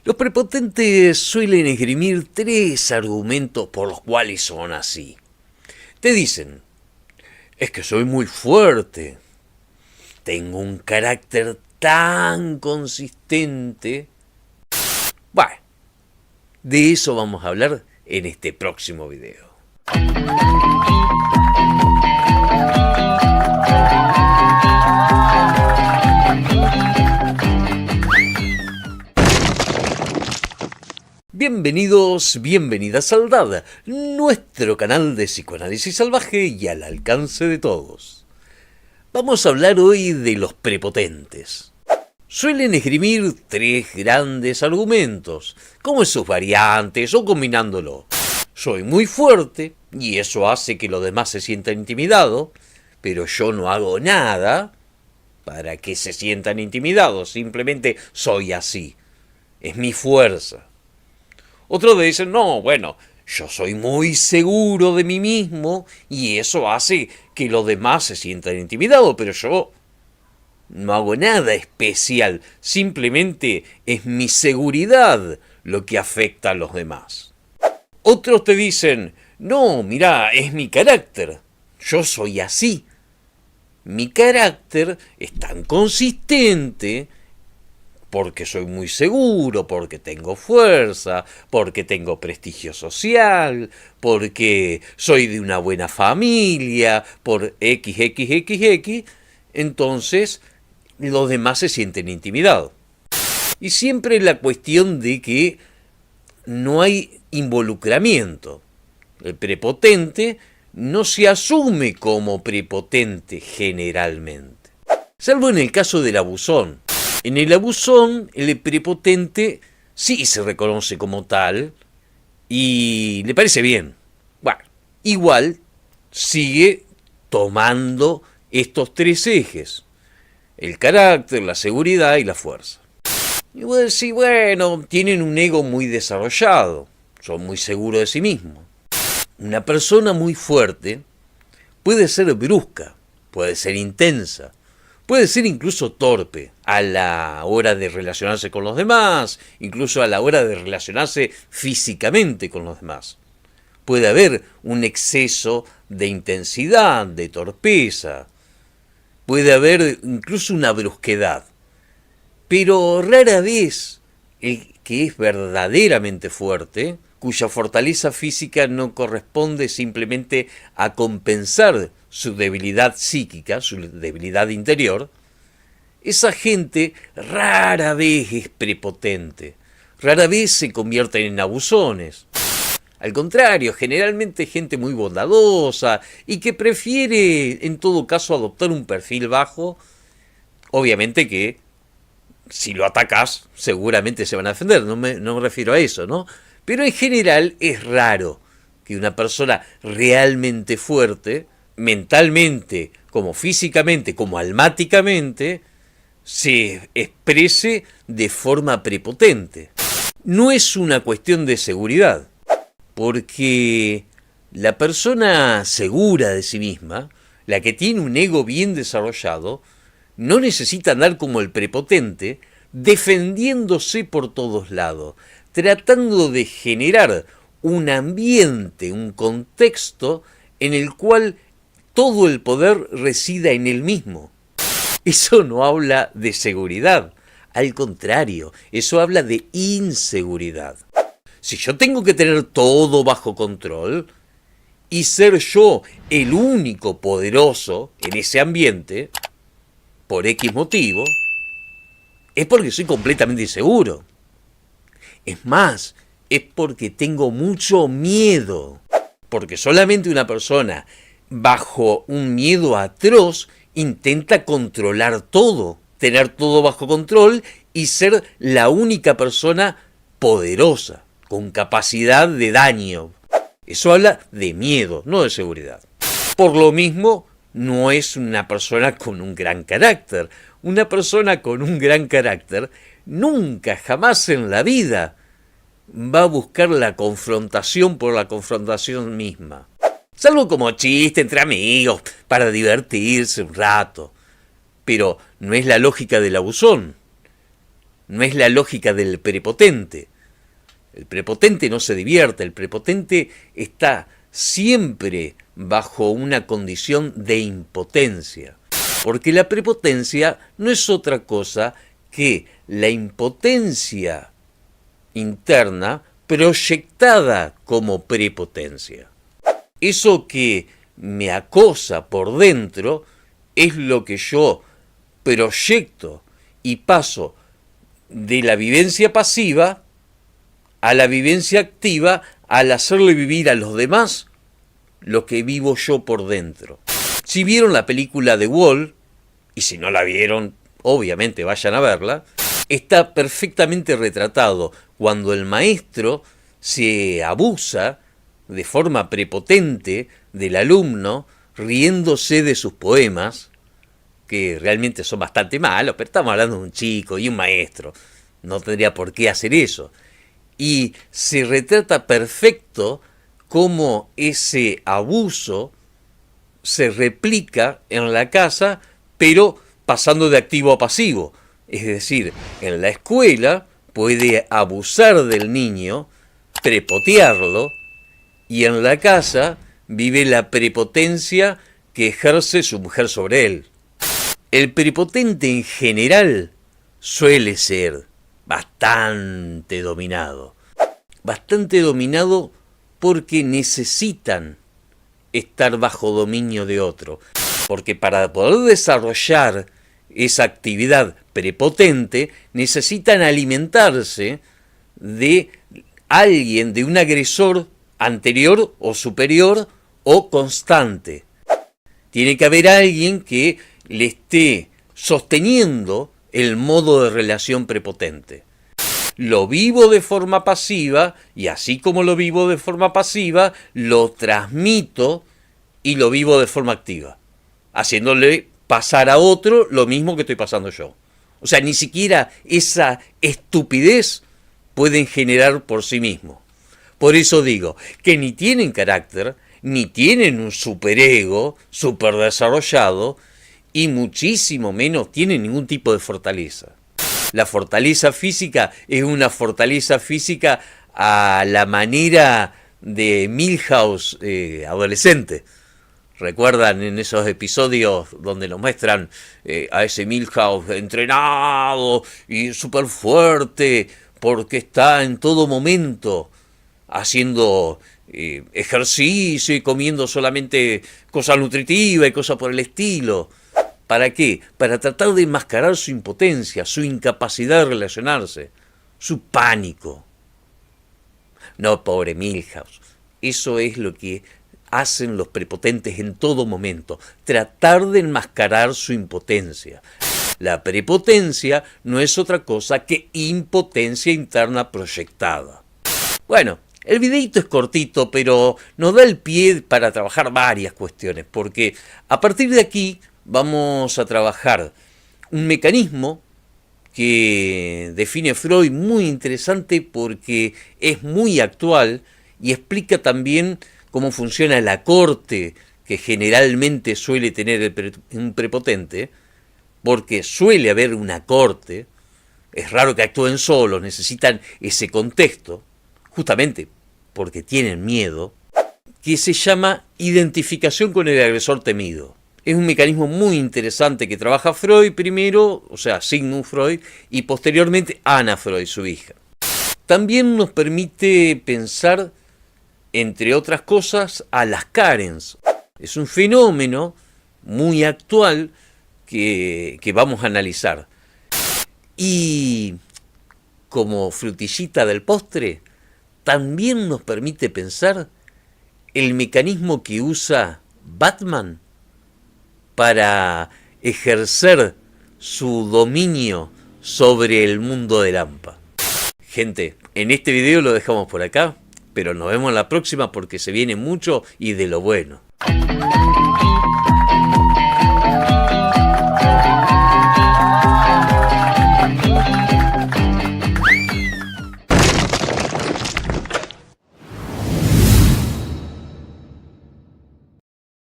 Los prepotentes suelen esgrimir tres argumentos por los cuales son así. Te dicen, es que soy muy fuerte, tengo un carácter tan consistente. Bueno, de eso vamos a hablar en este próximo video. Bienvenidos, bienvenidas al DAD, nuestro canal de psicoanálisis salvaje y al alcance de todos. Vamos a hablar hoy de los prepotentes. Suelen esgrimir tres grandes argumentos, como en sus variantes o combinándolo. Soy muy fuerte y eso hace que los demás se sientan intimidados, pero yo no hago nada para que se sientan intimidados, simplemente soy así, es mi fuerza. Otros dicen, no, bueno, yo soy muy seguro de mí mismo y eso hace que los demás se sientan intimidados, pero yo no hago nada especial, simplemente es mi seguridad lo que afecta a los demás. Otros te dicen, no, mirá, es mi carácter, yo soy así. Mi carácter es tan consistente porque soy muy seguro, porque tengo fuerza, porque tengo prestigio social, porque soy de una buena familia, por XXXX, entonces los demás se sienten intimidados. Y siempre la cuestión de que no hay involucramiento. El prepotente no se asume como prepotente generalmente, salvo en el caso del abusón. En el abusón, el prepotente sí se reconoce como tal y le parece bien. Bueno, igual sigue tomando estos tres ejes: el carácter, la seguridad y la fuerza. Y voy a decir, bueno, tienen un ego muy desarrollado, son muy seguros de sí mismos. Una persona muy fuerte puede ser brusca, puede ser intensa, puede ser incluso torpe a la hora de relacionarse con los demás, incluso a la hora de relacionarse físicamente con los demás. Puede haber un exceso de intensidad, de torpeza, puede haber incluso una brusquedad. Pero rara vez el que es verdaderamente fuerte, cuya fortaleza física no corresponde simplemente a compensar su debilidad psíquica, su debilidad interior, esa gente rara vez es prepotente, rara vez se convierten en abusones. Al contrario, generalmente gente muy bondadosa y que prefiere en todo caso adoptar un perfil bajo. Obviamente que si lo atacas seguramente se van a defender, no me refiero a eso, ¿no? Pero en general es raro que una persona realmente fuerte, mentalmente, como físicamente, como almáticamente, se exprese de forma prepotente. No es una cuestión de seguridad, porque la persona segura de sí misma, la que tiene un ego bien desarrollado, no necesita andar como el prepotente, defendiéndose por todos lados, tratando de generar un ambiente, un contexto en el cual todo el poder resida en él mismo. Eso no habla de seguridad, al contrario, eso habla de inseguridad. Si yo tengo que tener todo bajo control y ser yo el único poderoso en ese ambiente, por X motivo, es porque soy completamente inseguro. Es más, es porque tengo mucho miedo. Porque solamente una persona bajo un miedo atroz intenta controlar todo, tener todo bajo control y ser la única persona poderosa, con capacidad de daño. Eso habla de miedo, no de seguridad. Por lo mismo, no es una persona con un gran carácter. Una persona con un gran carácter nunca, jamás en la vida va a buscar la confrontación por la confrontación misma. Salvo como chiste entre amigos, para divertirse un rato. Pero no es la lógica del abusón. no es la lógica del prepotente. El prepotente no se divierte, el prepotente está siempre bajo una condición de impotencia. Porque la prepotencia no es otra cosa que la impotencia interna proyectada como prepotencia. Eso que me acosa por dentro es lo que yo proyecto y paso de la vivencia pasiva a la vivencia activa al hacerle vivir a los demás lo que vivo yo por dentro. Si vieron la película The Wall, y si no la vieron, obviamente vayan a verla, está perfectamente retratado cuando el maestro se abusa de forma prepotente del alumno, riéndose de sus poemas, que realmente son bastante malos, pero estamos hablando de un chico y un maestro, no tendría por qué hacer eso. Y se retrata perfecto cómo ese abuso se replica en la casa, pero pasando de activo a pasivo. Es decir, en la escuela puede abusar del niño, prepotearlo, y en la casa vive la prepotencia que ejerce su mujer sobre él. El prepotente en general suele ser bastante dominado. Bastante dominado porque necesitan estar bajo dominio de otro. Porque para poder desarrollar esa actividad prepotente necesitan alimentarse de alguien, de un agresor anterior o superior o constante. Tiene que haber alguien que le esté sosteniendo el modo de relación prepotente. Lo vivo de forma pasiva y así como lo vivo de forma pasiva, lo transmito y lo vivo de forma activa, haciéndole pasar a otro lo mismo que estoy pasando yo. O sea, ni siquiera esa estupidez pueden generar por sí mismo. Por eso digo que ni tienen carácter, ni tienen un superego super desarrollado, y muchísimo menos tienen ningún tipo de fortaleza. La fortaleza física es una fortaleza física a la manera de Milhouse adolescente. ¿Recuerdan en esos episodios donde nos muestran a ese Milhouse entrenado y súper fuerte porque está en todo momento haciendo ejercicio y comiendo solamente cosas nutritivas y cosas por el estilo? ¿Para qué? Para tratar de enmascarar su impotencia, su incapacidad de relacionarse, su pánico. No, pobre Milhouse. Eso es lo que hacen los prepotentes en todo momento, tratar de enmascarar su impotencia. La prepotencia no es otra cosa que impotencia interna proyectada. Bueno, el videito es cortito, pero nos da el pie para trabajar varias cuestiones, porque a partir de aquí vamos a trabajar un mecanismo que define Freud muy interesante porque es muy actual y explica también cómo funciona la corte que generalmente suele tener un prepotente, porque suele haber una corte, es raro que actúen solos, necesitan ese contexto, justamente porque tienen miedo, que se llama identificación con el agresor temido. Es un mecanismo muy interesante que trabaja Freud primero, o sea, Sigmund Freud, y posteriormente Anna Freud, su hija. También nos permite pensar, entre otras cosas, a las Karens. Es un fenómeno muy actual que vamos a analizar. Y como frutillita del postre, también nos permite pensar el mecanismo que usa Batman para ejercer su dominio sobre el mundo de Lampa. Gente, en este video lo dejamos por acá, pero nos vemos en la próxima porque se viene mucho y de lo bueno.